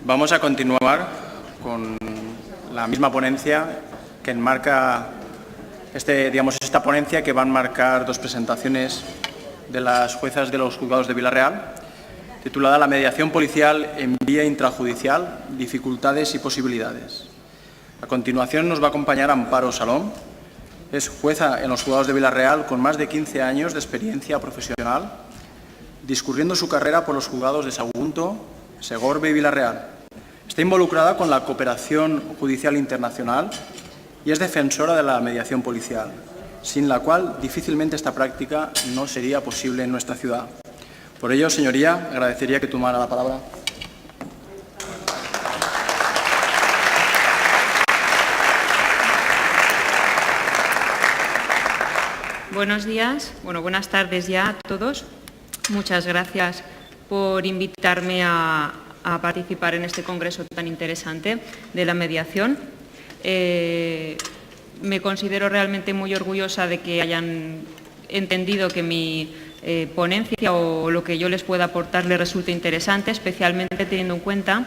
Vamos a continuar con la misma ponencia que enmarca esta ponencia que va a enmarcar dos presentaciones de las juezas de los juzgados de Vila-real, titulada La mediación policial en vía intrajudicial, dificultades y posibilidades. A continuación nos va a acompañar Amparo Salom. Es jueza en los juzgados de Vila-real con más de 15 años de experiencia profesional, discurriendo su carrera por los juzgados de Sagunto, Segorbe y Vila-real. Está involucrada con la cooperación judicial internacional y es defensora de la mediación policial, sin la cual difícilmente esta práctica no sería posible en nuestra ciudad. Por ello, señoría, agradecería que tomara la palabra. Buenos días, buenas tardes ya a todos. Muchas gracias por invitarme a participar en este congreso tan interesante de la mediación. Me considero realmente muy orgullosa de que hayan entendido que mi ponencia o lo que yo les pueda aportar les resulte interesante, especialmente teniendo en cuenta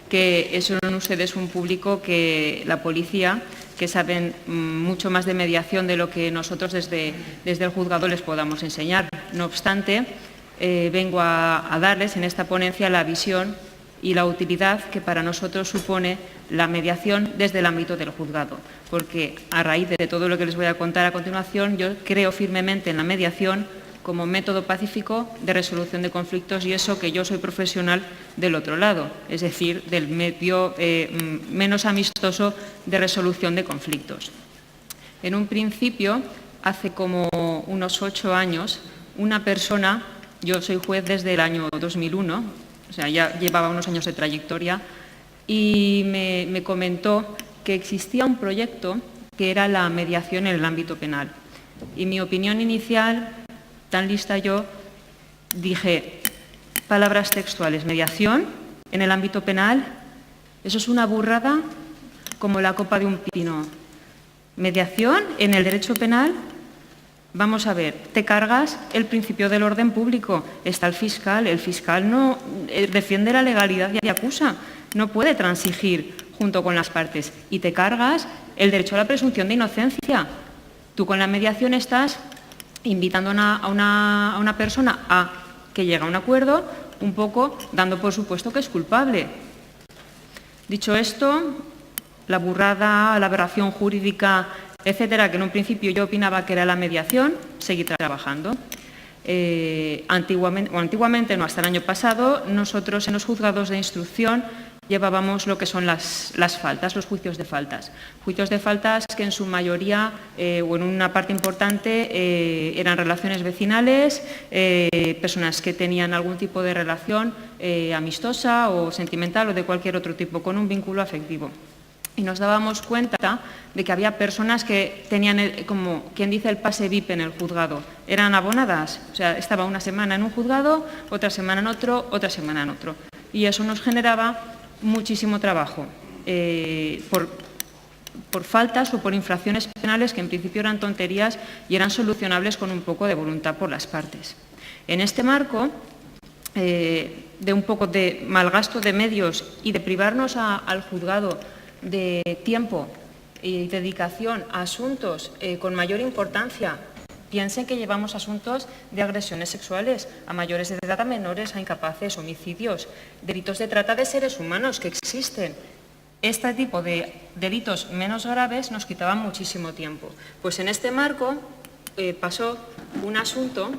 que son ustedes un público que la policía, que saben mucho más de mediación de lo que nosotros desde el juzgado les podamos enseñar. No obstante, vengo a darles en esta ponencia la visión y la utilidad que para nosotros supone la mediación desde el ámbito del juzgado, porque a raíz de todo lo que les voy a contar a continuación, yo creo firmemente en la mediación como método pacífico de resolución de conflictos, y eso que yo soy profesional del otro lado, es decir, del medio menos amistoso de resolución de conflictos. En un principio, hace como unos 8 años, una persona, yo soy juez desde el año 2001, o sea, ya llevaba unos años de trayectoria, y me comentó que existía un proyecto que era la mediación en el ámbito penal. Y mi opinión inicial, tan lista yo, dije, palabras textuales, mediación en el ámbito penal, eso es una burrada como la copa de un pino. Mediación en el derecho penal, vamos a ver, te cargas el principio del orden público, está el fiscal no defiende la legalidad y acusa, no puede transigir junto con las partes, y te cargas el derecho a la presunción de inocencia. Tú con la mediación estás invitando a una persona a que llegue a un acuerdo, un poco dando por supuesto que es culpable. Dicho esto, la burrada, la aberración jurídica, etcétera, que en un principio yo opinaba que era la mediación, seguí trabajando. Antiguamente, no, hasta el año pasado, nosotros en los juzgados de instrucción llevábamos lo que son las faltas, los juicios de faltas. Juicios de faltas que en su mayoría, o en una parte importante, eran relaciones vecinales, personas que tenían algún tipo de relación amistosa o sentimental o de cualquier otro tipo, con un vínculo afectivo. Y nos dábamos cuenta de que había personas que tenían, como quien dice, el pase VIP en el juzgado. Eran abonadas, o sea, estaba una semana en un juzgado, otra semana en otro, otra semana en otro. Y eso nos generaba muchísimo trabajo por faltas o por infracciones penales que en principio eran tonterías y eran solucionables con un poco de voluntad por las partes. En este marco de un poco de malgasto de medios y de privarnos al juzgado de tiempo y dedicación a asuntos con mayor importancia. Piensen que llevamos asuntos de agresiones sexuales a mayores de edad, a menores, a incapaces, homicidios, delitos de trata de seres humanos que existen. Este tipo de delitos menos graves nos quitaban muchísimo tiempo. Pues en este marco pasó un asunto,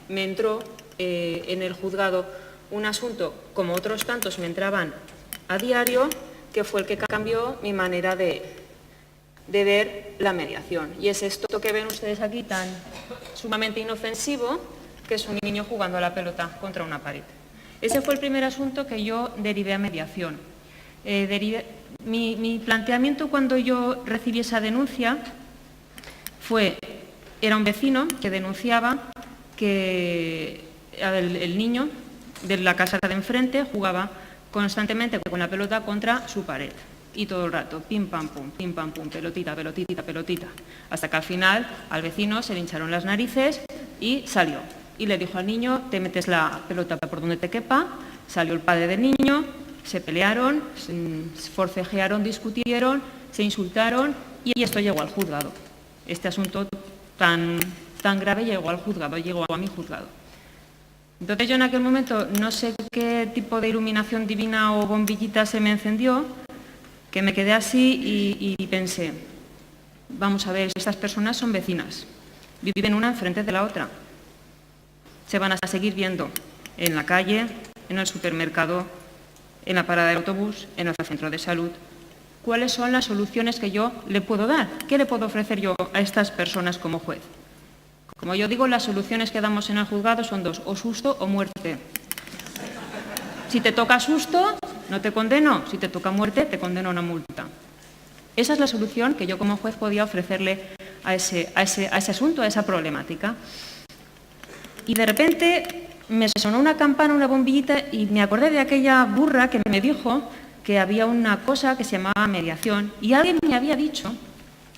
me entró en el juzgado un asunto, como otros tantos me entraban a diario, que fue el que cambió mi manera de ver la mediación. Y es esto que ven ustedes aquí tan sumamente inofensivo, que es un niño jugando a la pelota contra una pared. Ese fue el primer asunto que yo derivé a mediación. Mi planteamiento cuando yo recibí esa denuncia era un vecino que denunciaba que el niño de la casa de enfrente jugaba constantemente con la pelota contra su pared. Y todo el rato, pim, pam, pum, pelotita, pelotita, pelotita. Hasta que al final al vecino se le hincharon las narices y salió. Y le dijo al niño, te metes la pelota por donde te quepa. Salió el padre del niño, se pelearon, se forcejearon, discutieron, se insultaron y esto llegó al juzgado. Este asunto tan grave llegó al juzgado, llegó a mi juzgado. Entonces yo en aquel momento no sé qué tipo de iluminación divina o bombillita se me encendió, que me quedé así y pensé, vamos a ver, estas personas son vecinas, viven una enfrente de la otra, se van a seguir viendo en la calle, en el supermercado, en la parada del autobús, en el centro de salud. ¿Cuáles son las soluciones que yo le puedo dar? ¿Qué le puedo ofrecer yo a estas personas como juez? Como yo digo, las soluciones que damos en el juzgado son dos, o susto o muerte. Si te toca susto, no te condeno. Si te toca muerte, te condeno a una multa. Esa es la solución que yo como juez podía ofrecerle a ese asunto, a esa problemática. Y de repente me sonó una campana, una bombillita, y me acordé de aquella burra que me dijo que había una cosa que se llamaba mediación, y alguien me había dicho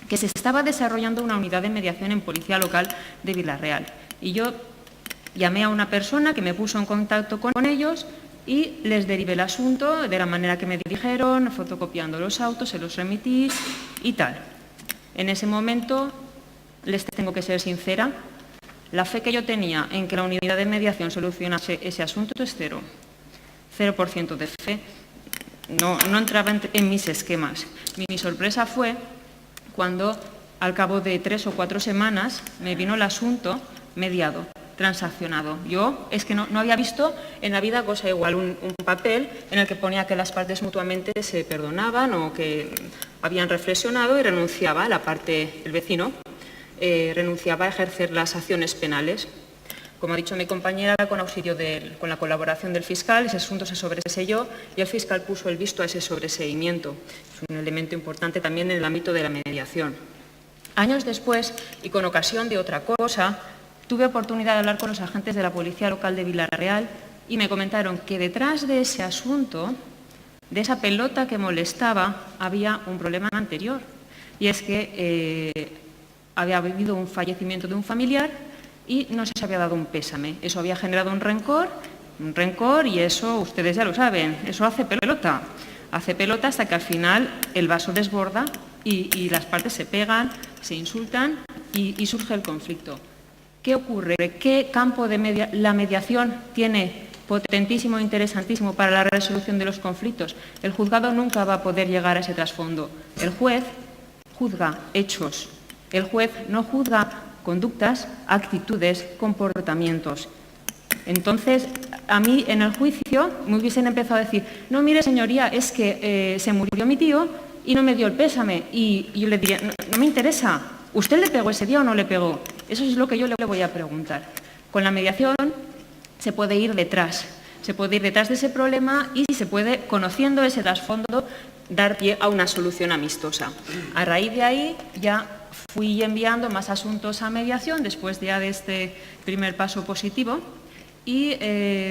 que se estaba desarrollando una unidad de mediación en Policía Local de Vila-real. Y yo llamé a una persona que me puso en contacto con ellos y les derivé el asunto de la manera que me dijeron, fotocopiando los autos, se los remití y tal. En ese momento, les tengo que ser sincera, la fe que yo tenía en que la unidad de mediación solucionase ese asunto es cero. 0% de fe. No entraba en mis esquemas. Mi sorpresa fue cuando, al cabo de 3 o 4 semanas, me vino el asunto mediado, transaccionado. Yo es que no había visto en la vida cosa igual, un papel en el que ponía que las partes mutuamente se perdonaban o que habían reflexionado y renunciaba, la parte, el vecino, renunciaba a ejercer las acciones penales. Como ha dicho mi compañera, con la colaboración del fiscal, ese asunto se sobreseyó y el fiscal puso el visto a ese sobreseimiento. Es un elemento importante también en el ámbito de la mediación. Años después, y con ocasión de otra cosa, tuve oportunidad de hablar con los agentes de la Policía Local de Vila-real y me comentaron que detrás de ese asunto, de esa pelota que molestaba, había un problema anterior. Y es que había habido un fallecimiento de un familiar y no se había dado un pésame. Eso había generado un rencor y eso, ustedes ya lo saben, eso hace pelota. Hace pelota hasta que al final el vaso desborda y las partes se pegan, se insultan y surge el conflicto. ¿Qué ocurre? ¿Qué campo de la mediación tiene potentísimo e interesantísimo para la resolución de los conflictos? El juzgado nunca va a poder llegar a ese trasfondo. El juez juzga hechos. El juez no juzga conductas, actitudes, comportamientos. Entonces, a mí en el juicio me hubiesen empezado a decir, no, mire señoría, es que se murió mi tío y no me dio el pésame. Y yo le diría, no me interesa, ¿usted le pegó ese día o no le pegó? Eso es lo que yo le voy a preguntar. Con la mediación se puede ir detrás de ese problema y se puede, conociendo ese trasfondo, dar pie a una solución amistosa. A raíz de ahí ya fui enviando más asuntos a mediación después ya de este primer paso positivo y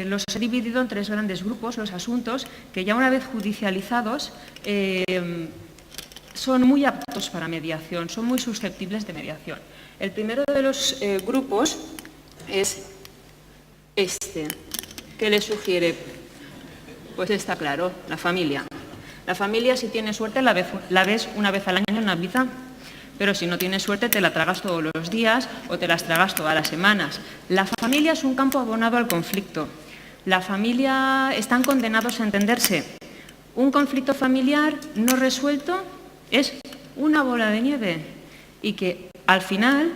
los he dividido en 3 grandes grupos, los asuntos que ya una vez judicializados son muy aptos para mediación, son muy susceptibles de mediación. El primero de los grupos es este, que le sugiere, pues está claro, la familia. La familia, si tienes suerte, la ves una vez al año en Navidad. Pero si no tienes suerte, te la tragas todos los días o te las tragas todas las semanas. La familia es un campo abonado al conflicto. La familia están condenados a entenderse. Un conflicto familiar no resuelto es una bola de nieve y que al final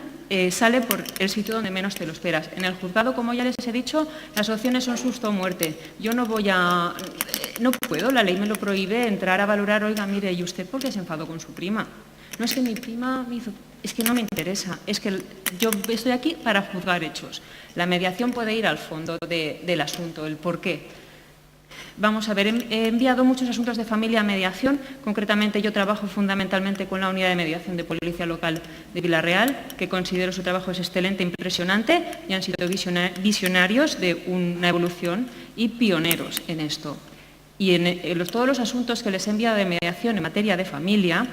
sale por el sitio donde menos te lo esperas. En el juzgado, como ya les he dicho, las opciones son susto o muerte. Yo no puedo, la ley me lo prohíbe, entrar a valorar, oiga, mire, ¿y usted por qué se enfadó con su prima? No es que mi prima me hizo, es que no me interesa, es que yo estoy aquí para juzgar hechos. La mediación puede ir al fondo del asunto, el por qué. Vamos a ver, he enviado muchos asuntos de familia a mediación, concretamente yo trabajo fundamentalmente con la unidad de mediación de Policía Local de Vila-real, que considero su trabajo es excelente, impresionante, y han sido visionarios de una evolución y pioneros en esto. Y en todos los asuntos que les he enviado de mediación en materia de familia,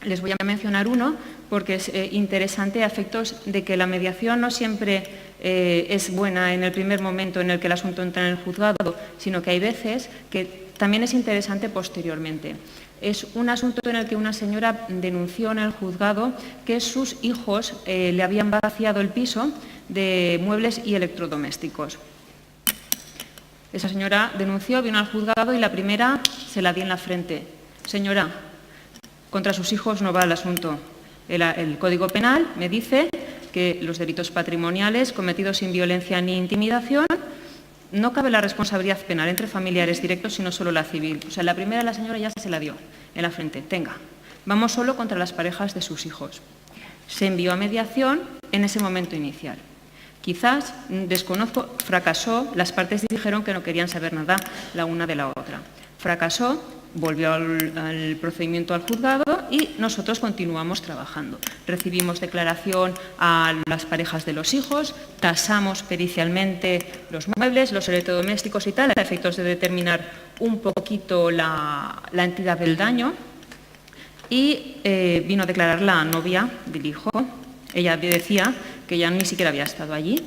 les voy a mencionar uno porque es interesante a efectos de que la mediación no siempre es buena en el primer momento en el que el asunto entra en el juzgado, sino que hay veces que también es interesante posteriormente. Es un asunto en el que una señora denunció en el juzgado que sus hijos le habían vaciado el piso de muebles y electrodomésticos. Esa señora denunció, vino al juzgado y la primera se la di en la frente. Señora, contra sus hijos no va el asunto. El Código Penal me dice que los delitos patrimoniales cometidos sin violencia ni intimidación no cabe la responsabilidad penal entre familiares directos, sino solo la civil. O sea, la primera la señora ya se la dio en la frente. Tenga, vamos solo contra las parejas de sus hijos. Se envió a mediación en ese momento inicial. Quizás, desconozco, fracasó, las partes dijeron que no querían saber nada la una de la otra. Fracasó, volvió al procedimiento al juzgado y nosotros continuamos trabajando. Recibimos declaración a las parejas de los hijos, tasamos pericialmente los muebles, los electrodomésticos y tal, a efectos de determinar un poquito la entidad del daño, y vino a declarar la novia del hijo. Ella decía que ya ni siquiera había estado allí.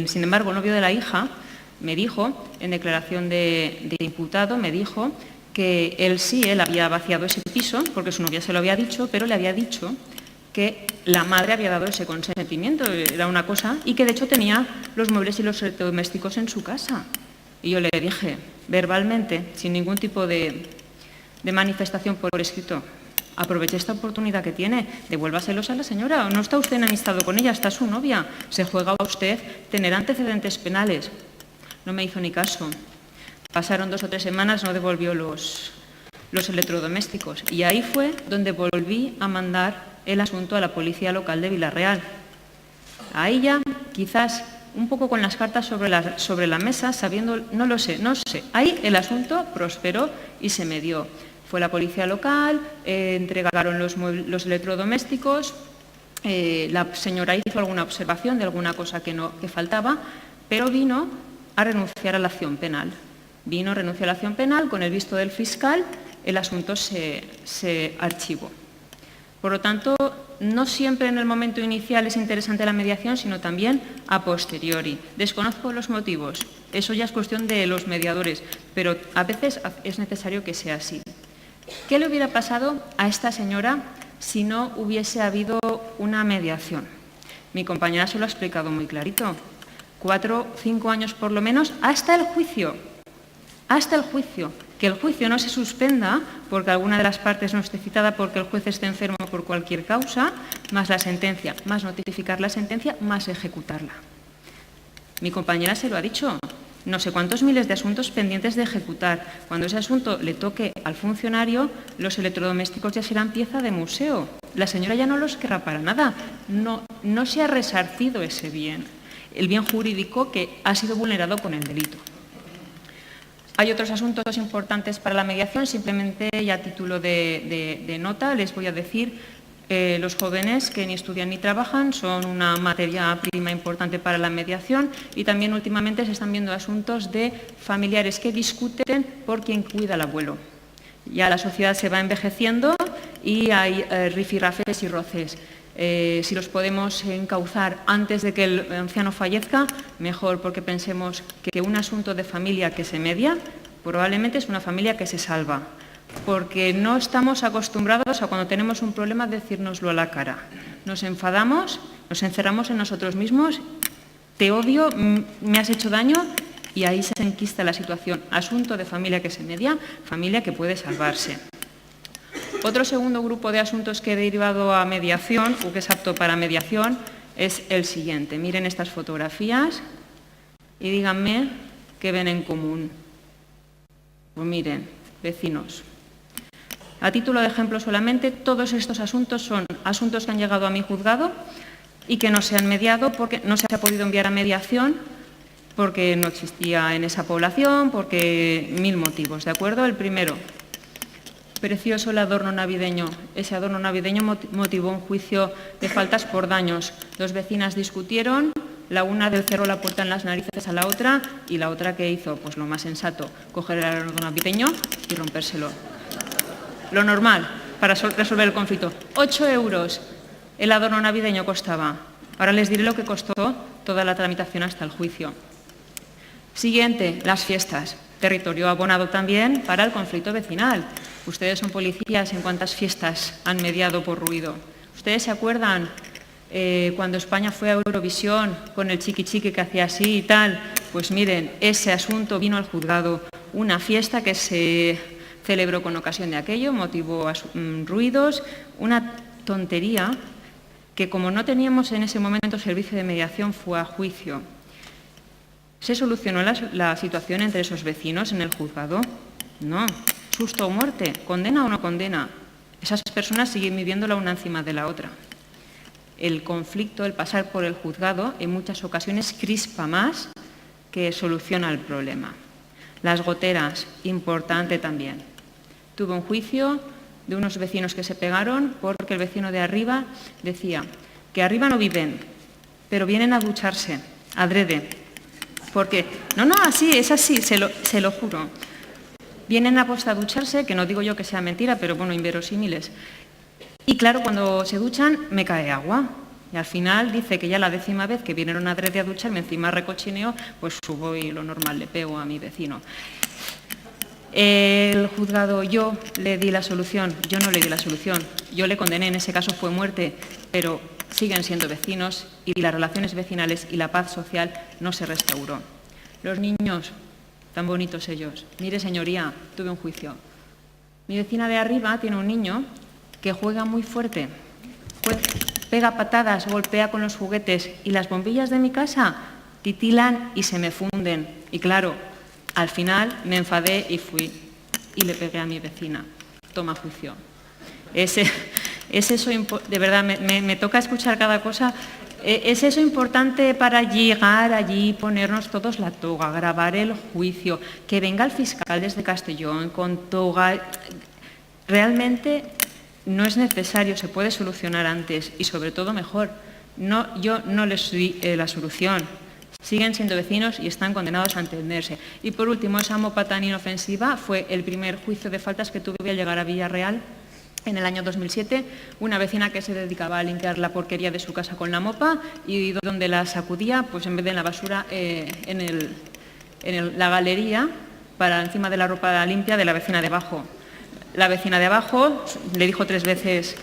Sin embargo, el novio de la hija me dijo, en declaración de imputado, me dijo que él había vaciado ese piso, porque su novia se lo había dicho, pero le había dicho que la madre había dado ese consentimiento, era una cosa, y que de hecho tenía los muebles y los electrodomésticos en su casa. Y yo le dije, verbalmente, sin ningún tipo de manifestación por escrito, aproveche esta oportunidad que tiene, devuélvaselos a la señora, no está usted enemistado con ella, está su novia, se juega a usted tener antecedentes penales. No me hizo ni caso. Pasaron 2 o 3 semanas, no devolvió los electrodomésticos. Y ahí fue donde volví a mandar el asunto a la policía local de Villarreal. Ahí ya, quizás un poco con las cartas sobre la mesa, sabiendo, no lo sé. Ahí el asunto prosperó y se me dio. Fue la policía local, entregaron los electrodomésticos, la señora hizo alguna observación de alguna cosa que faltaba, pero vino a renunciar a la acción penal. Renunció a la acción penal, con el visto del fiscal, el asunto se archivó. Por lo tanto, no siempre en el momento inicial es interesante la mediación, sino también a posteriori. Desconozco los motivos, eso ya es cuestión de los mediadores, pero a veces es necesario que sea así. ¿Qué le hubiera pasado a esta señora si no hubiese habido una mediación? Mi compañera se lo ha explicado muy clarito. 4 o 5 años por lo menos, hasta el juicio. Hasta el juicio. Que el juicio no se suspenda porque alguna de las partes no esté citada, porque el juez esté enfermo por cualquier causa, más la sentencia, más notificar la sentencia, más ejecutarla. Mi compañera se lo ha dicho. No sé cuántos miles de asuntos pendientes de ejecutar. Cuando ese asunto le toque al funcionario, los electrodomésticos ya serán pieza de museo. La señora ya no los querrá para nada. No se ha resarcido ese bien, el bien jurídico que ha sido vulnerado con el delito. Hay otros asuntos importantes para la mediación, simplemente y a título de nota les voy a decir, los jóvenes que ni estudian ni trabajan son una materia prima importante para la mediación, y también últimamente se están viendo asuntos de familiares que discuten por quién cuida al abuelo. Ya la sociedad se va envejeciendo y hay rifirrafes y roces. Si los podemos encauzar antes de que el anciano fallezca, mejor, porque pensemos que un asunto de familia que se media probablemente es una familia que se salva, porque no estamos acostumbrados a, cuando tenemos un problema, decírnoslo a la cara. Nos enfadamos, nos encerramos en nosotros mismos, te odio, me has hecho daño, y ahí se enquista la situación. Asunto de familia que se media, familia que puede salvarse. Otro segundo grupo de asuntos que he derivado a mediación, o que es apto para mediación, es el siguiente. Miren estas fotografías y díganme qué ven en común. Pues miren, vecinos. A título de ejemplo solamente, todos estos asuntos son asuntos que han llegado a mi juzgado y que no se han mediado porque no se ha podido enviar a mediación, porque no existía en esa población, porque 1000 motivos, ¿de acuerdo? El primero, precioso el adorno navideño. Ese adorno navideño motivó un juicio de faltas por daños. 2 vecinas discutieron, la una cerró la puerta en las narices a la otra, y la otra, ¿qué hizo? Pues lo más sensato, coger el adorno navideño y rompérselo. Lo normal para resolver el conflicto. 8 euros el adorno navideño costaba. Ahora les diré lo que costó toda la tramitación hasta el juicio. Siguiente, las fiestas. territorio abonado también para el conflicto vecinal. Ustedes son policías, ¿en cuántas fiestas han mediado por ruido? ¿Ustedes se acuerdan cuando España fue a Eurovisión con el chiqui chiqui que hacía así y tal? Pues miren, ese asunto vino al juzgado, una fiesta que se celebró con ocasión de aquello, motivó ruidos, una tontería que, como no teníamos en ese momento servicio de mediación, fue a juicio. ¿Se solucionó la situación entre esos vecinos en el juzgado? No. ¿Susto o muerte? ¿Condena o no condena? Esas personas siguen viviendo la una encima de la otra. El conflicto, el pasar por el juzgado, en muchas ocasiones crispa más que soluciona el problema. Las goteras, importante también. Tuve un juicio de unos vecinos que se pegaron porque el vecino de arriba decía que arriba no viven, pero vienen a ducharse, adrede. Porque, no, así, es así, se lo juro. Vienen a posta a ducharse, que no digo yo que sea mentira, pero bueno, inverosímiles. Y claro, cuando se duchan, me cae agua. Y al final dice que ya la 10ª vez que vinieron adrede a ducharme, encima recochineo, pues subo y lo normal, le pego a mi vecino. El juzgado, yo le di la solución, yo no le di la solución, yo le condené, en ese caso fue muerte, pero siguen siendo vecinos y las relaciones vecinales y la paz social no se restauró. Los niños, tan bonitos ellos. Mire, señoría, tuve un juicio. Mi vecina de arriba tiene un niño que juega muy fuerte, pega patadas, golpea con los juguetes y las bombillas de mi casa titilan y se me funden. Y claro, al final me enfadé y fui y le pegué a mi vecina. Toma juicio. Es eso, de verdad, me toca escuchar cada cosa. Es eso importante para llegar allí, ponernos todos la toga, grabar el juicio, que venga el fiscal desde Castellón con toga. Realmente no es necesario, se puede solucionar antes y sobre todo mejor. Yo no les di la solución. Siguen siendo vecinos y están condenados a entenderse. Y por último, esa mopa tan inofensiva fue el primer juicio de faltas que tuve al llegar a Villarreal en el año 2007. Una vecina que se dedicaba a limpiar la porquería de su casa con la mopa y donde la sacudía, pues en vez de en la basura, en la galería, para encima de la ropa limpia de la vecina de abajo. La vecina de abajo le dijo 3 veces,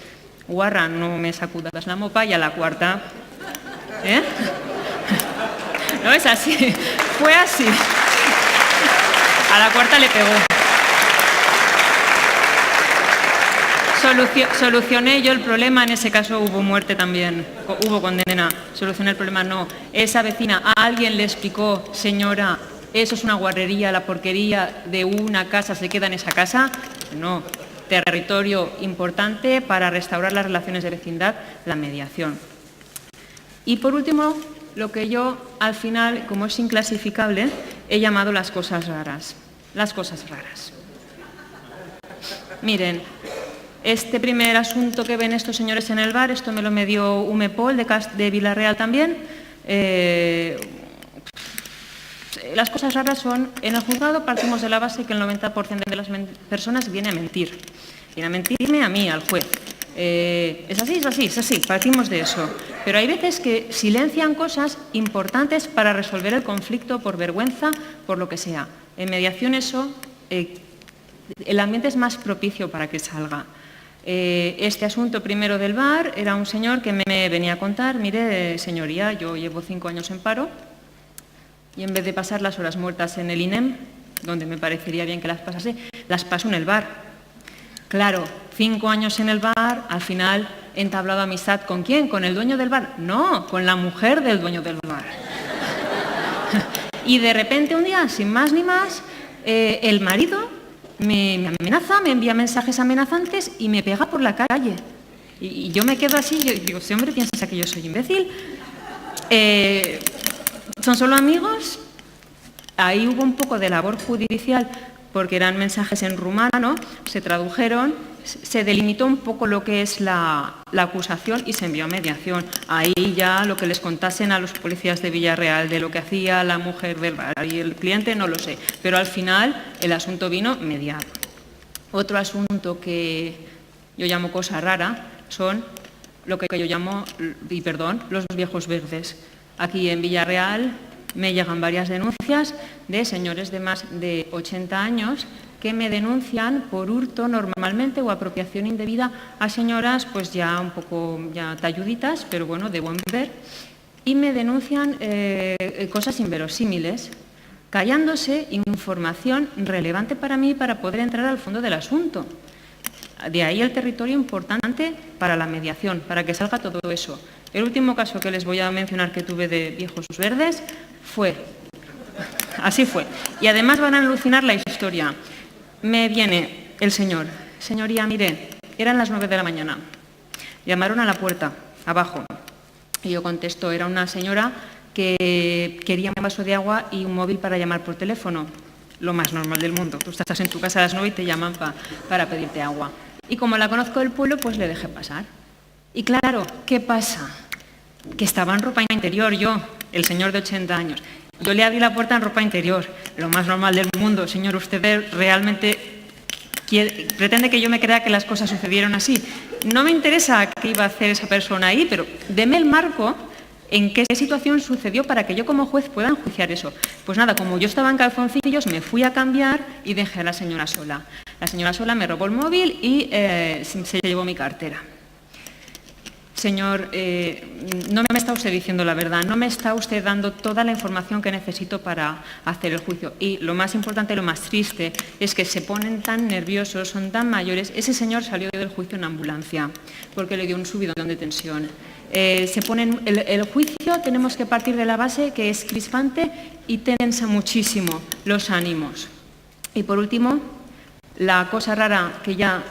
guarra, no me sacudas la mopa, y a la cuarta, No es así, fue así. A la cuarta le pegó. Solucioné yo el problema, en ese caso hubo muerte también, hubo condena. Solucioné el problema, no. Esa vecina, a alguien le explicó, señora, eso es una guarrería, la porquería de una casa se queda en esa casa. No, territorio importante para restaurar las relaciones de vecindad, la mediación. Y por último, lo que yo al final, como es inclasificable, he llamado las cosas raras. Las cosas raras. Miren, este primer asunto que ven estos señores en el bar, esto me lo dio Umepol de Villarreal también. Las cosas raras son, en el juzgado partimos de la base que el 90% de las personas viene a mentir. Viene a mentirme a mí, al juez. Es así, partimos de eso. Pero hay veces que silencian cosas importantes para resolver el conflicto por vergüenza, por lo que sea. En mediación eso, el ambiente es más propicio para que salga. Este asunto primero del bar era un señor que me venía a contar, mire, señoría, yo llevo 5 años en paro y en vez de pasar las horas muertas en el INEM, donde me parecería bien que las pasase, las paso en el bar. Claro, 5 años en el bar, al final he entablado amistad. ¿Con quién? ¿Con el dueño del bar? No, con la mujer del dueño del bar. Y de repente un día, sin más ni más, el marido me amenaza, me envía mensajes amenazantes y me pega por la calle. Y yo me quedo así, yo digo, este hombre piensa que yo soy imbécil. ¿Son solo amigos? Ahí hubo un poco de labor judicial, porque eran mensajes en rumano, se tradujeron, se delimitó un poco lo que es la acusación y se envió a mediación. Ahí ya lo que les contasen a los policías de Villarreal de lo que hacía la mujer del bar y el cliente, no lo sé. Pero al final el asunto vino mediado. Otro asunto que yo llamo cosa rara son lo que yo llamo, y perdón, los viejos verdes. Aquí en Villarreal me llegan varias denuncias de señores de más de 80 años que me denuncian por hurto normalmente o apropiación indebida a señoras pues ya un poco ya talluditas, pero bueno, de buen ver, y me denuncian cosas inverosímiles, callándose información relevante para mí para poder entrar al fondo del asunto. De ahí el territorio importante para la mediación, para que salga todo eso. El último caso que les voy a mencionar que tuve de Viejos Verdes fue, así fue, y además van a alucinar la historia. Me viene el señor, señoría, mire, eran las 9 de la mañana, llamaron a la puerta, abajo, y yo contesto, era una señora que quería un vaso de agua y un móvil para llamar por teléfono, lo más normal del mundo. Tú estás en tu casa a las 9 y te llaman para pedirte agua. Y como la conozco del pueblo, pues le dejé pasar. Y claro, ¿qué pasa? Que estaba en ropa interior yo, el señor de 80 años. Yo le abrí la puerta en ropa interior, lo más normal del mundo. Señor, ¿usted realmente pretende que yo me crea que las cosas sucedieron así? No me interesa qué iba a hacer esa persona ahí, pero deme el marco en qué situación sucedió para que yo como juez pueda enjuiciar eso. Pues nada, como yo estaba en calzoncillos, me fui a cambiar y dejé a la señora sola. La señora sola me robó el móvil y se llevó mi cartera. Señor, no me está usted diciendo la verdad, no me está usted dando toda la información que necesito para hacer el juicio. Y lo más importante, lo más triste, es que se ponen tan nerviosos, son tan mayores. Ese señor salió del juicio en ambulancia porque le dio un subidón de tensión. El juicio tenemos que partir de la base que es crispante y tensa muchísimo los ánimos. Y por último, la cosa rara que ya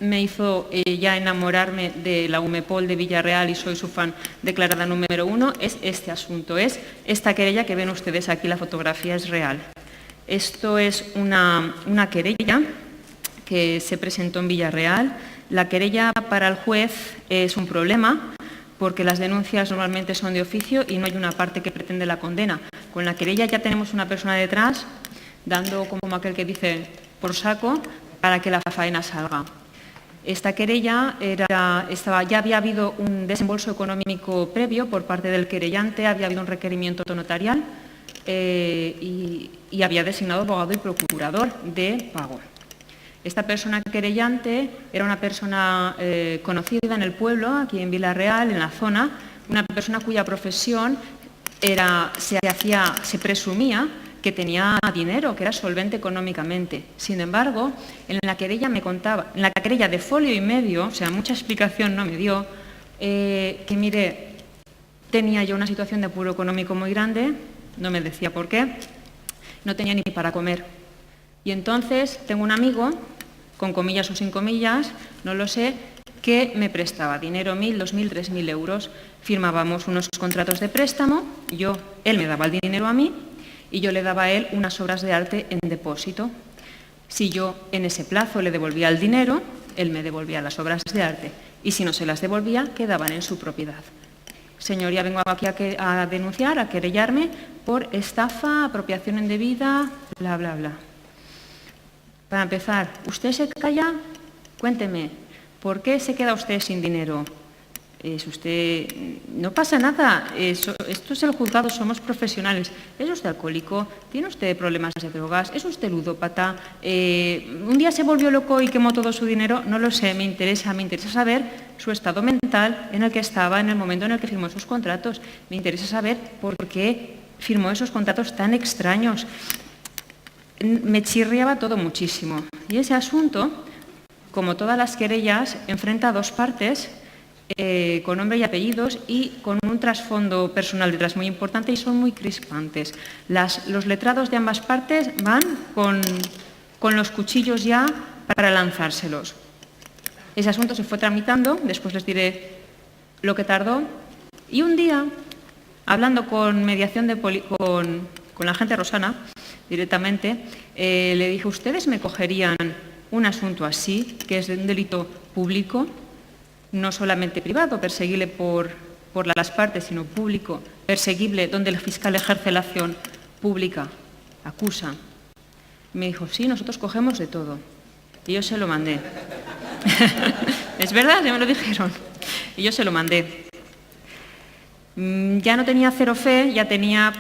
me hizo ya enamorarme de la UMEPOL de Villarreal y soy su fan declarada número 1, es este asunto, es esta querella que ven ustedes aquí, la fotografía es real. Esto es una querella que se presentó en Villarreal. La querella para el juez es un problema porque las denuncias normalmente son de oficio y no hay una parte que pretende la condena. Con la querella ya tenemos una persona detrás dando como aquel que dice por saco para que la faena salga. Esta querella ya había habido un desembolso económico previo por parte del querellante, había habido un requerimiento notarial y había designado abogado y procurador de pago. Esta persona querellante era una persona conocida en el pueblo, aquí en Villarreal, en la zona, una persona cuya profesión se presumía que tenía dinero, que era solvente económicamente. Sin embargo, en la querella en la querella de folio y medio, o sea, mucha explicación no me dio, que mire, tenía yo una situación de apuro económico muy grande, no me decía por qué, no tenía ni para comer. Y entonces tengo un amigo, con comillas o sin comillas, no lo sé, que me prestaba dinero, 1.000, 2.000, 3.000 euros. Firmábamos unos contratos de préstamo, él me daba el dinero a mí, y yo le daba a él unas obras de arte en depósito. Si yo en ese plazo le devolvía el dinero, él me devolvía las obras de arte. Y si no se las devolvía, quedaban en su propiedad. Señoría, vengo aquí a denunciar, a querellarme por estafa, apropiación indebida, bla, bla, bla. Para empezar, ¿usted se calla? Cuénteme, ¿por qué se queda usted sin dinero? No pasa nada, esto es el juzgado, somos profesionales. ¿Es usted alcohólico? ¿Tiene usted problemas de drogas? ¿Es usted ludópata? ¿Un día se volvió loco y quemó todo su dinero? No lo sé, me interesa saber su estado mental en el que estaba en el momento en el que firmó esos contratos. Me interesa saber por qué firmó esos contratos tan extraños. Me chirriaba todo muchísimo. Y ese asunto, como todas las querellas, enfrenta a dos partes con nombre y apellidos y con un trasfondo personal detrás muy importante y son muy crispantes. Los letrados de ambas partes van con los cuchillos ya para lanzárselos. Ese asunto se fue tramitando, después les diré lo que tardó, y un día, hablando con mediación con la agente Rosana, directamente, le dije, ¿ustedes me cogerían un asunto así, que es de un delito público? No solamente privado, perseguible por las partes, sino público, perseguible donde el fiscal ejerce la acción pública, acusa. Me dijo, sí, nosotros cogemos de todo. Y yo se lo mandé. Es verdad, ya me lo dijeron. Y yo se lo mandé. Ya no tenía cero fe, ya tenía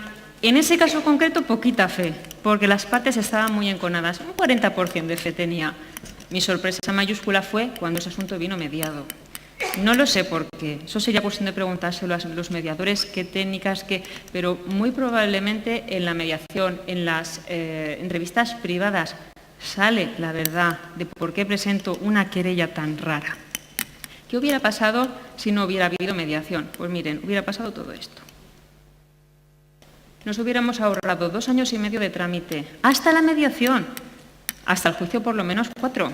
En ese caso concreto, poquita fe, porque las partes estaban muy enconadas. Un 40% de fe tenía. Mi sorpresa mayúscula fue cuando ese asunto vino mediado. No lo sé por qué. Eso sería cuestión de preguntárselo a los mediadores, qué técnicas, qué... Pero muy probablemente en la mediación, en las entrevistas privadas, sale la verdad de por qué presento una querella tan rara. ¿Qué hubiera pasado si no hubiera habido mediación? Pues miren, hubiera pasado todo esto. Nos hubiéramos ahorrado 2 años y medio de trámite, hasta la mediación, hasta el juicio por lo menos 4.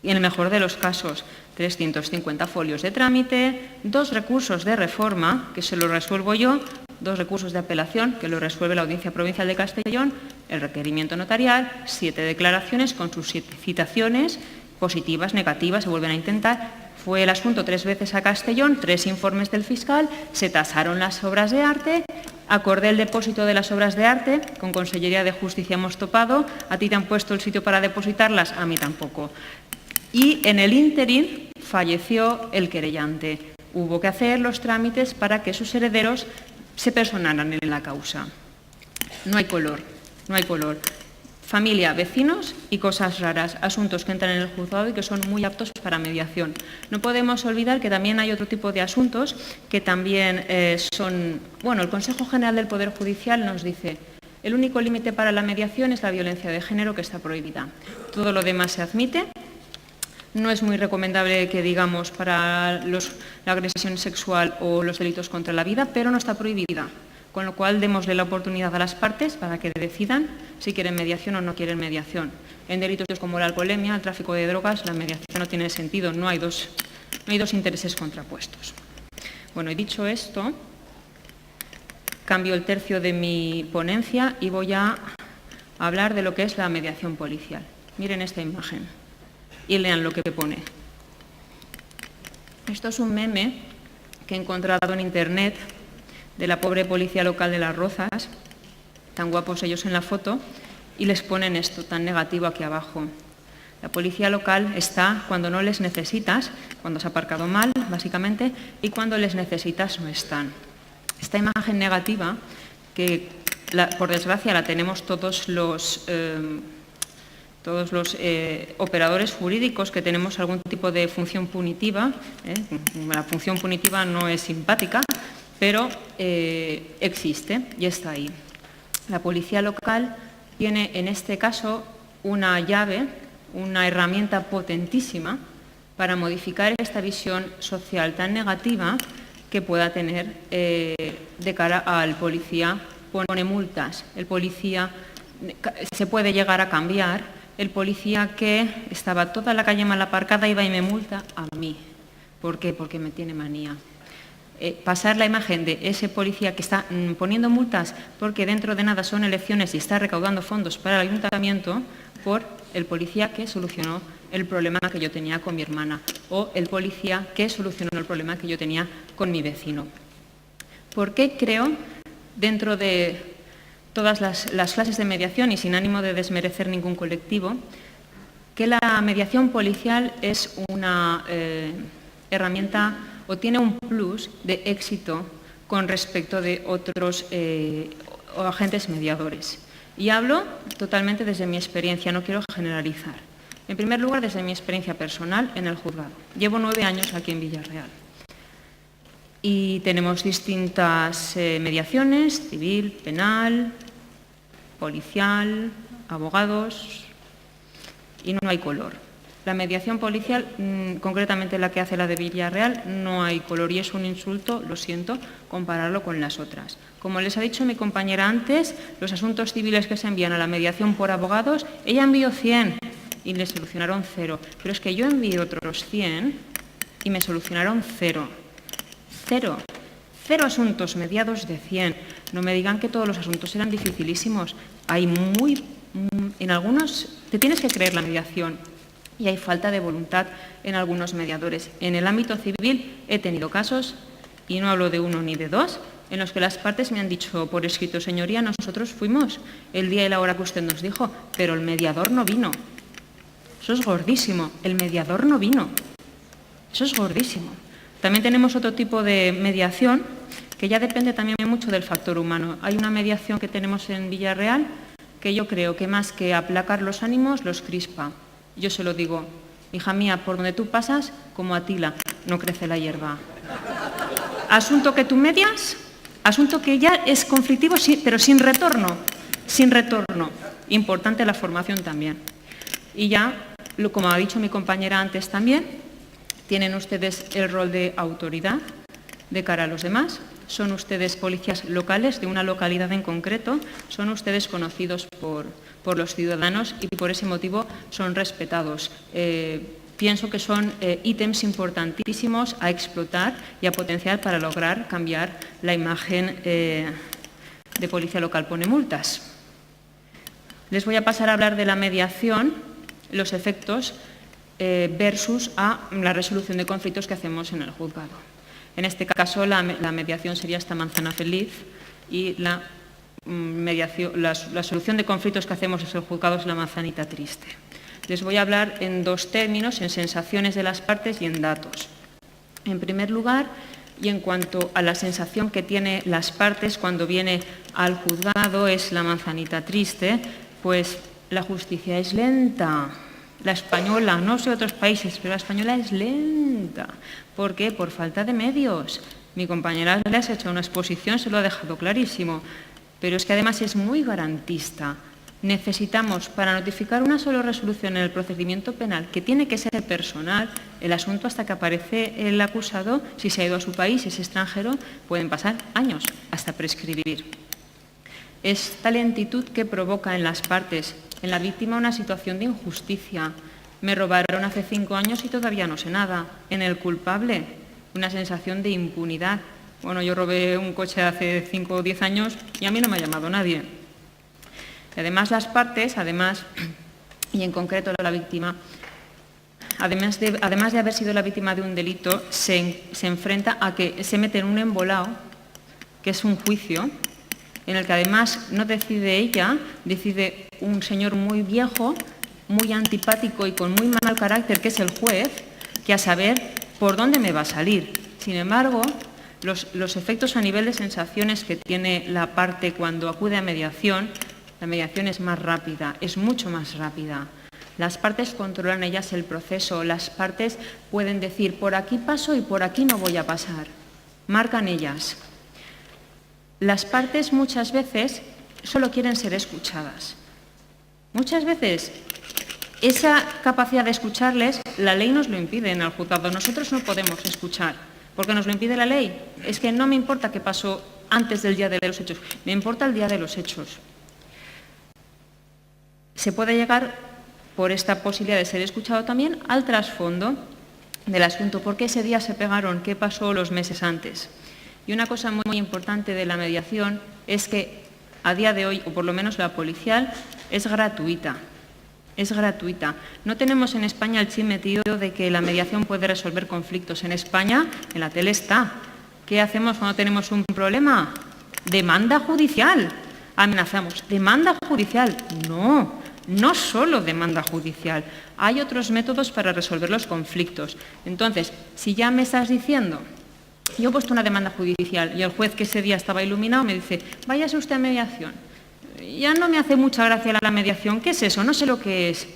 Y en el mejor de los casos, 350 folios de trámite, 2 recursos de reforma, que se lo resuelvo yo, 2 recursos de apelación, que lo resuelve la Audiencia Provincial de Castellón, el requerimiento notarial, 7 declaraciones con sus 7 citaciones, positivas, negativas, se vuelven a intentar. Fue el asunto 3 veces a Castellón, 3 informes del fiscal, se tasaron las obras de arte, acordé el depósito de las obras de arte, con Consellería de Justicia hemos topado, a ti te han puesto el sitio para depositarlas, a mí tampoco. Y en el ínterin falleció el querellante. Hubo que hacer los trámites para que sus herederos se personaran en la causa. No hay color, no hay color. Familia, vecinos y cosas raras, asuntos que entran en el juzgado y que son muy aptos para mediación. No podemos olvidar que también hay otro tipo de asuntos que también son... Bueno, el Consejo General del Poder Judicial nos dice: el único límite para la mediación es la violencia de género, que está prohibida. Todo lo demás se admite. No es muy recomendable que digamos para la agresión sexual o los delitos contra la vida, pero no está prohibida. Con lo cual, démosle la oportunidad a las partes para que decidan si quieren mediación o no quieren mediación. En delitos como la alcoholemia, el tráfico de drogas, la mediación no tiene sentido, no hay dos intereses contrapuestos. Bueno, y dicho esto, cambio el tercio de mi ponencia y voy a hablar de lo que es la mediación policial. Miren esta imagen y lean lo que pone. Esto es un meme que he encontrado en Internet de la pobre policía local de Las Rozas, tan guapos ellos en la foto, y les ponen esto tan negativo aquí abajo. La policía local está cuando no les necesitas, cuando has aparcado mal, básicamente, y cuando les necesitas no están. Esta imagen negativa, que por desgracia la tenemos todos los operadores jurídicos que tenemos algún tipo de función punitiva. La función punitiva no es simpática, pero existe y está ahí. La policía local tiene en este caso una llave, una herramienta potentísima para modificar esta visión social tan negativa que pueda tener de cara al policía. Pone multas, el policía se puede llegar a cambiar, el policía que estaba toda la calle mal aparcada iba y me multa a mí. ¿Por qué? Porque me tiene manía. Pasar la imagen de ese policía que está poniendo multas porque dentro de nada son elecciones y está recaudando fondos para el ayuntamiento, por el policía que solucionó el problema que yo tenía con mi hermana o el policía que solucionó el problema que yo tenía con mi vecino. ¿Por qué creo, dentro de todas las clases de mediación y sin ánimo de desmerecer ningún colectivo, que la mediación policial es una herramienta o tiene un plus de éxito con respecto de otros agentes mediadores? Y hablo totalmente desde mi experiencia, no quiero generalizar. En primer lugar, desde mi experiencia personal en el juzgado. Llevo 9 años aquí en Villarreal. Y tenemos distintas mediaciones: civil, penal, policial, abogados, y no hay color. La mediación policial, concretamente la que hace la de Villarreal, no hay color y es un insulto, lo siento, compararlo con las otras. Como les ha dicho mi compañera antes, los asuntos civiles que se envían a la mediación por abogados, ella envió 100 y le solucionaron 0. Pero es que yo envié otros 100 y me solucionaron 0. 0 asuntos mediados de 100. No me digan que todos los asuntos eran dificilísimos. En algunos te tienes que creer la mediación. Y hay falta de voluntad en algunos mediadores. En el ámbito civil he tenido casos, y no hablo de 1 ni de 2, en los que las partes me han dicho por escrito: señoría, nosotros fuimos el día y la hora que usted nos dijo, pero el mediador no vino. Eso es gordísimo, el mediador no vino. Eso es gordísimo. También tenemos otro tipo de mediación, que ya depende también mucho del factor humano. Hay una mediación que tenemos en Villarreal que yo creo que más que aplacar los ánimos, los crispa. Yo se lo digo, hija mía, por donde tú pasas, como Atila, no crece la hierba. Asunto que tú medias, asunto que ya es conflictivo, sí, pero sin retorno, sin retorno. Importante la formación también. Y ya, como ha dicho mi compañera antes también, tienen ustedes el rol de autoridad de cara a los demás. Son ustedes policías locales de una localidad en concreto, son ustedes conocidos por los ciudadanos y por ese motivo son respetados. Pienso que son ítems importantísimos a explotar y a potenciar para lograr cambiar la imagen de policía local pone multas. Les voy a pasar a hablar de la mediación, los efectos versus a la resolución de conflictos que hacemos en el juzgado. En este caso, la mediación sería esta manzana feliz y la solución de conflictos que hacemos en el juzgado es la manzanita triste. Les voy a hablar en dos términos, en sensaciones de las partes y en datos. En primer lugar, y en cuanto a la sensación que tienen las partes cuando viene al juzgado, es la manzanita triste, pues la justicia es lenta. La española, no sé otros países, pero la española es lenta. ¿Por qué? Por falta de medios. Mi compañera les ha hecho una exposición, se lo ha dejado clarísimo. Pero es que además es muy garantista. Necesitamos, para notificar una sola resolución en el procedimiento penal, que tiene que ser personal, el asunto hasta que aparece el acusado, si se ha ido a su país, si es extranjero, pueden pasar años hasta prescribir. Esta lentitud que provoca en las partes, en la víctima, una situación de injusticia. Me robaron hace 5 años y todavía no sé nada. En el culpable, una sensación de impunidad. Bueno, yo robé un coche hace 5 o 10 años y a mí no me ha llamado nadie. Y además las partes, y en concreto la víctima, además de haber sido la víctima de un delito, se enfrenta a que se mete en un embolado, que es un juicio, en el que además no decide ella, decide un señor muy viejo, muy antipático y con muy mal carácter, que es el juez, que a saber por dónde me va a salir. Sin embargo, los efectos a nivel de sensaciones que tiene la parte cuando acude a mediación, la mediación es más rápida, es mucho más rápida. Las partes controlan ellas el proceso, las partes pueden decir por aquí paso y por aquí no voy a pasar. Marcan ellas. Las partes muchas veces solo quieren ser escuchadas. Muchas veces esa capacidad de escucharles, la ley nos lo impide en el juzgado. Nosotros no podemos escuchar, porque nos lo impide la ley. Es que no me importa qué pasó antes del día de los hechos, me importa el día de los hechos. Se puede llegar, por esta posibilidad de ser escuchado también, al trasfondo del asunto. ¿Por qué ese día se pegaron? ¿Qué pasó los meses antes? Y una cosa muy importante de la mediación es que a día de hoy, o por lo menos la policial, es gratuita. Es gratuita. No tenemos en España el chip metido de que la mediación puede resolver conflictos. En España, en la tele está. ¿Qué hacemos cuando tenemos un problema? Demanda judicial. Amenazamos. ¿Demanda judicial? No, no solo demanda judicial. Hay otros métodos para resolver los conflictos. Entonces, si ya me estás diciendo... Yo he puesto una demanda judicial y el juez, que ese día estaba iluminado, me dice, váyase usted a mediación. Ya no me hace mucha gracia la mediación. ¿Qué es eso? No sé lo que es.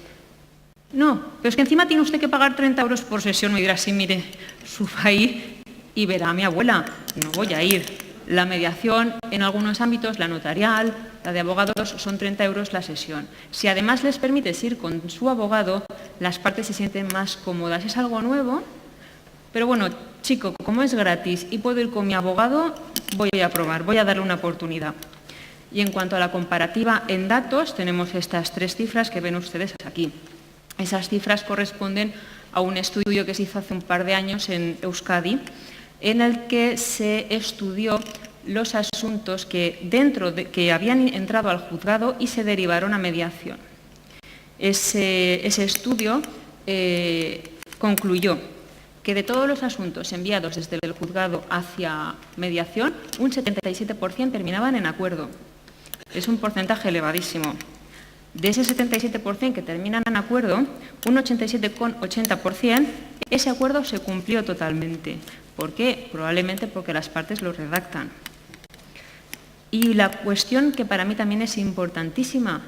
No, pero es que encima tiene usted que pagar 30 euros por sesión. Me dirá, sí, mire, suba ahí y verá a mi abuela. No voy a ir. La mediación, en algunos ámbitos, la notarial, la de abogados, son 30 euros la sesión. Si además les permites ir con su abogado, las partes se sienten más cómodas. Es algo nuevo, pero bueno, chico, como es gratis y puedo ir con mi abogado, voy a probar, voy a darle una oportunidad. Y en cuanto a la comparativa en datos, tenemos estas 3 cifras que ven ustedes aquí. Esas cifras corresponden a un estudio que se hizo hace un par de años en Euskadi, en el que se estudió los asuntos que habían entrado al juzgado y se derivaron a mediación. Ese estudio concluyó que de todos los asuntos enviados desde el juzgado hacia mediación, un 77% terminaban en acuerdo. Es un porcentaje elevadísimo. De ese 77% que terminan en acuerdo, un 87,80%, ese acuerdo se cumplió totalmente. ¿Por qué? Probablemente porque las partes lo redactan. Y la cuestión que para mí también es importantísima,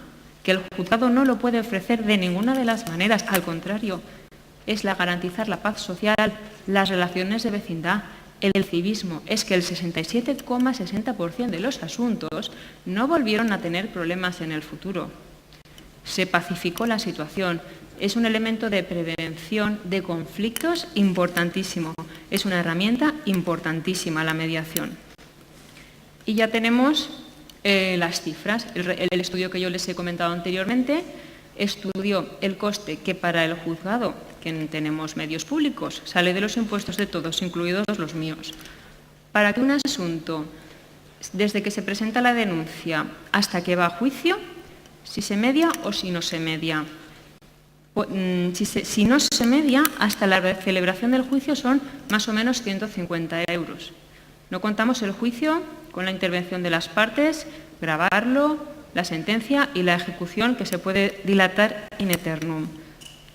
que el juzgado no lo puede ofrecer de ninguna de las maneras, al contrario, es garantizar la paz social, las relaciones de vecindad, el civismo. Es que el 67,60% de los asuntos no volvieron a tener problemas en el futuro. Se pacificó la situación. Es un elemento de prevención de conflictos importantísimo. Es una herramienta importantísima la mediación. Y ya tenemos las cifras. El estudio que yo les he comentado anteriormente estudió el coste que para el juzgado, que tenemos medios públicos, sale de los impuestos de todos, incluidos los míos. Para que un asunto, desde que se presenta la denuncia hasta que va a juicio, si se media o si no se media. Si no se media, hasta la celebración del juicio son más o menos 150 euros. No contamos el juicio con la intervención de las partes, grabarlo, la sentencia y la ejecución, que se puede dilatar in eternum.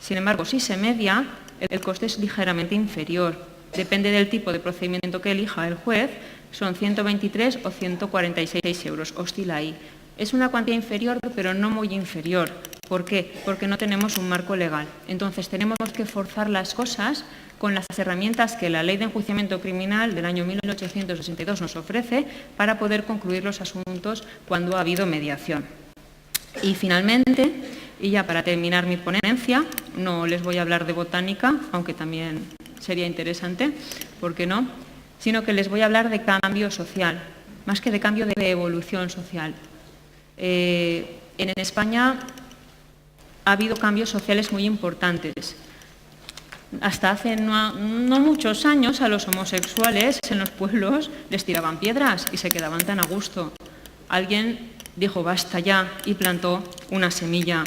Sin embargo, si se media, el coste es ligeramente inferior. Depende del tipo de procedimiento que elija el juez, son 123 o 146 euros, oscila ahí. Es una cuantía inferior, pero no muy inferior. ¿Por qué? Porque no tenemos un marco legal. Entonces, tenemos que forzar las cosas con las herramientas que la Ley de Enjuiciamiento Criminal del año 1862 nos ofrece para poder concluir los asuntos cuando ha habido mediación. Y finalmente, y ya para terminar mi ponencia, no les voy a hablar de botánica, aunque también sería interesante, ¿por qué no?, sino que les voy a hablar de cambio social, más que de cambio, de evolución social. En España ha habido cambios sociales muy importantes. Hasta hace no muchos años a los homosexuales en los pueblos les tiraban piedras y se quedaban tan a gusto. Alguien dijo basta ya y plantó una semilla.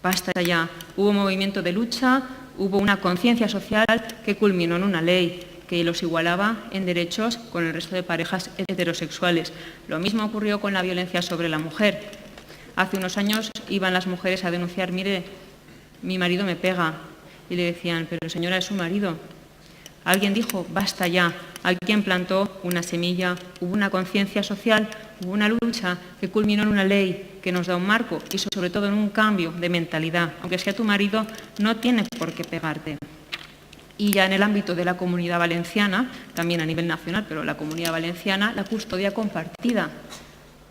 Basta ya. Hubo movimiento de lucha, hubo una conciencia social que culminó en una ley que los igualaba en derechos con el resto de parejas heterosexuales. Lo mismo ocurrió con la violencia sobre la mujer. Hace unos años iban las mujeres a denunciar, mire, mi marido me pega. Y le decían, pero señora, es su marido. Alguien dijo, basta ya. Alguien plantó una semilla, hubo una conciencia social, hubo una lucha que culminó en una ley que nos da un marco y sobre todo en un cambio de mentalidad. Aunque sea tu marido, no tiene por qué pegarte. Y ya en el ámbito de la Comunidad Valenciana, también a nivel nacional, pero la Comunidad Valenciana, la custodia compartida.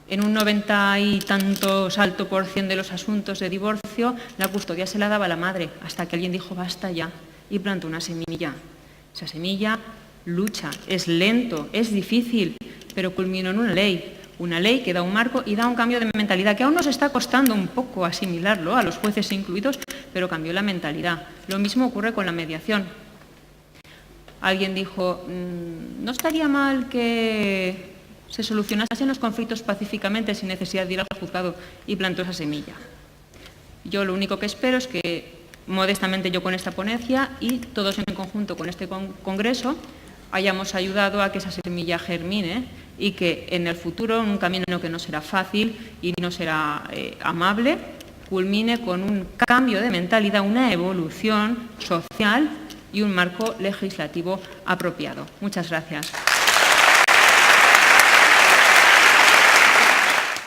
En un 90 y tantos alto por cien de los asuntos de divorcio, la custodia se la daba a la madre, hasta que alguien dijo basta ya y plantó una semilla. Esa semilla lucha, es lento, es difícil, pero culminó en una ley que da un marco y da un cambio de mentalidad, que aún nos está costando un poco asimilarlo, a los jueces incluidos, pero cambió la mentalidad. Lo mismo ocurre con la mediación. Alguien dijo, no estaría mal que se solucionasen los conflictos pacíficamente sin necesidad de ir al juzgado, y plantó esa semilla. Yo lo único que espero es que, modestamente yo con esta ponencia y todos en conjunto con este congreso, hayamos ayudado a que esa semilla germine y que en el futuro, en un camino que no será fácil y no será amable, culmine con un cambio de mentalidad, una evolución social y un marco legislativo apropiado. Muchas gracias.